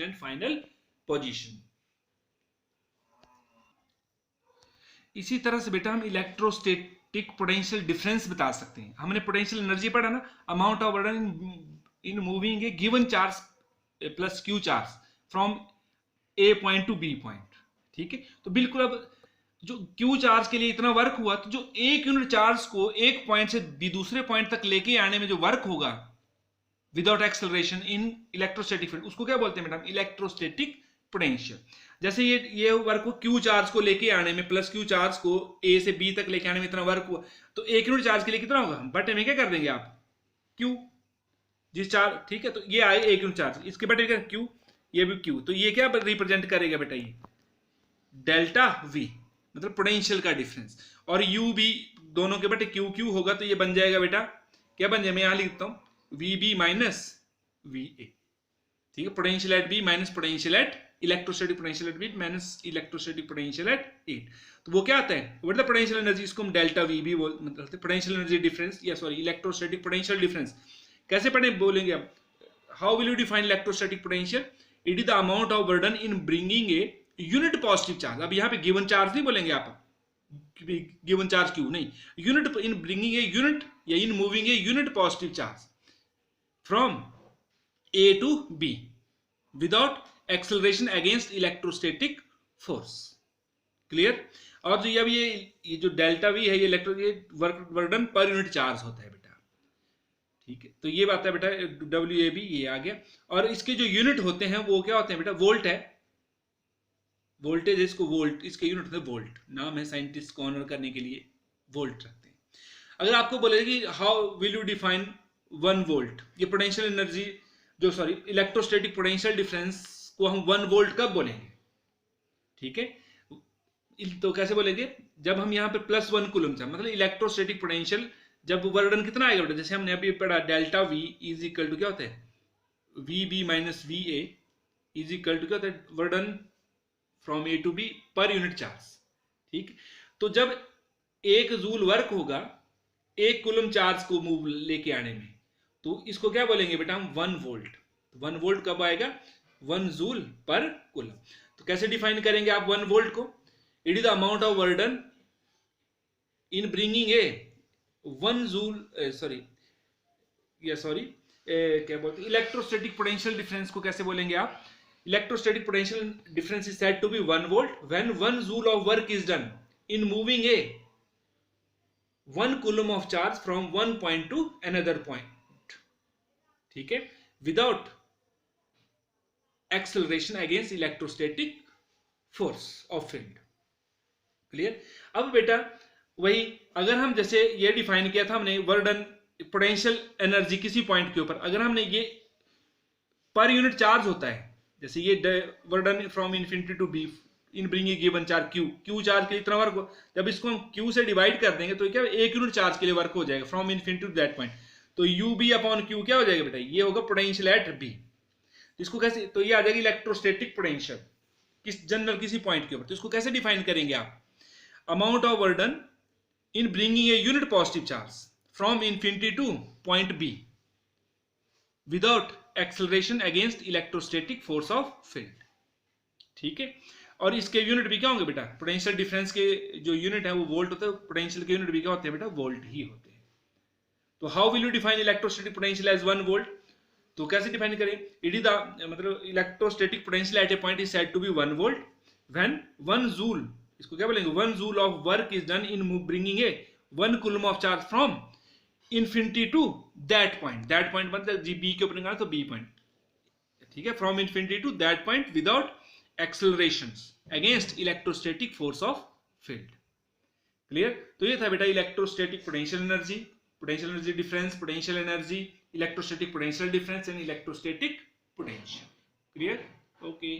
And final position. इसी तरह से बेटा हम इलेक्ट्रोस्टैटिक पोटेंशियल डिफरेंस बता सकते हैं। हमने पोटेंशियल एनर्जी पढ़ा ना, amount of work done in moving a given charge plus Q charge from A point to B point. ठीक है, तो बिल्कुल अब जो क्यू चार्ज के लिए इतना वर्क हुआ, तो जो एक यूनिट चार्ज को एक पॉइंट से दूसरे पॉइंट तक लेके आने में जो वर्क होगा without acceleration in electrostatic field, उसको क्या बोलते हैं बेटा? Electrostatic potential. जैसे ये वर्क को क्यू चार्ज को लेके आने में, प्लस क्यू चार्ज को ए से बी तक लेके आने में इतना वर्क हुआ, तो एक यूनिट चार्ज के लिए कितना होगा? बटे में क्या कर देंगे आप? क्यू, जिस चार्ज, ठीक है, तो ये आए एक यूनिट चार्ज, इसके बटे क्या? क्यू, ये भी क्यू, तो ये क्या रिप्रेजेंट करेगा बेटा? ये डेल्टा वी, मतलब पोटेंशियल का डिफरेंस, और यू भी दोनों के बटे क्यू क्यू होगा, तो ये बन जाएगा बेटा, क्या बन जाएगा? मैं यहां लिखता हूं V B minus V A. ठीक है, potential at B minus potential at, electrostatic potential at B minus electrostatic potential at A. तो वो क्या आता है? मतलब पोटेंशियल एनर्जी, इसको हम डेल्टा वी भी बोलते हैं, पोटेंशियल एनर्जी डिफरेंस, या सॉरी इलेक्ट्रोस्टैटिक पोटेंशियल डिफरेंस। कैसे पढ़े बोलेंगे आप? How will you define electrostatic potential? It is the amount of work done in bringing a unit positive charge. अब यहाँ पे गिवन चार्ज नहीं बोलेंगे आप, गिवन चार्ज क्यों नहीं, unit in bringing a unit या in moving a unit positive charge from A to B without acceleration against electrostatic force. Clear? और जो अब ये जो डेल्टा वी है, ये work done per unit charge होता है बेटा। ठीक है, तो ये बात है बेटा, डब्ल्यू ए बी ये आ गया। और इसके जो यूनिट होते हैं वो क्या होते हैं बेटा? वोल्ट है, वोल्टेज है, इसको वोल्ट, इसके यूनिट होते हैं वोल्ट, नाम है साइंटिस्ट को ऑनर करने के लिए वोल्ट रखते हैं। अगर आपको बोले कि how will you define 1 volt, ये पोटेंशियल एनर्जी जो सॉरी इलेक्ट्रोस्टैटिक पोटेंशियल डिफरेंस को हम 1 वोल्ट कब बोलेंगे? ठीक है, तो कैसे बोलेंगे? जब हम यहाँ पे +1 कूलम था, मतलब इलेक्ट्रोस्टैटिक पोटेंशियल जब वर्डन कितना आएगा बेटा? जैसे हमने अभी पढ़ा delta V is equal to क्या होता है? V B minus V A is equal to क्या होता है? Work done from A to B per unit charge. ठीक, तो जब 1 जूल वर्क होगा 1 कूलम चार्ज को मूव लेके आने में, तो इसको क्या बोलेंगे बेटा हम? 1 वोल्ट। 1 वोल्ट कब आएगा? 1 जूल पर कूलम। तो कैसे डिफाइन करेंगे आप 1 वोल्ट को? It is the amount of work done in bringing a 1 joule क्या बोलते हैं, इलेक्ट्रोस्टैटिक पोटेंशियल डिफरेंस को कैसे बोलेंगे आप? Electrostatic potential difference is said to be 1 volt when 1 joule of work is done in moving a 1 coulomb of charge from 1 point to another point. ठीक है, without acceleration against electrostatic force of field. Clear? अब बेटा वही, अगर हम जैसे ये define किया था हमने वर्डन पोटेंशियल एनर्जी किसी पॉइंट के ऊपर, अगर हमने ये पर यूनिट चार्ज होता है, जैसे ये work done from infinity to B in bringing given charge Q, Q charge के लिए इतना वर्क हो, जब इसको हम क्यू से डिवाइड कर देंगे तो क्या 1 यूनिट चार्ज के लिए वर्क हो जाएगा from infinity to that point, तो यू बी अपॉन क्यू क्या हो जाएगा बेटा? ये होगा पोटेंशियल एट बी। इसको कैसे, तो ये आ जाएगी इलेक्ट्रोस्टैटिक पोटेंशियल किस जनरल किसी पॉइंट के ऊपर। तो इसको कैसे डिफाइन करेंगे आप? Amount of work done in bringing a unit positive charge from infinity to point B without acceleration against electrostatic force of field. ठीक है, और इसके यूनिट भी क्या होंगे बेटा? पोटेंशियल डिफरेंस के जो यूनिट है वो वोल्ट होता है, पोटेंशियल के यूनिट भी क्या होते हैं बेटा? वोल्ट ही होते हैं। तो how will you define electrostatic potential as 1 volt? तो कैसे डिफाइन करें? इट इज द मतलब electrostatic potential at a point is said to be 1 volt when 1 joule, इसको क्या बोलेंगे? 1 joule of work is done in bringing a 1 coulomb of charge from infinity to that point. That point मतलब जी B के ऊपर निकाला तो B point. ठीक है, from infinity to that point without accelerations against electrostatic force of field. Clear? तो ये था बेटा electrostatic potential energy difference, potential energy, electrostatic potential difference and electrostatic potential. Clear? Okay.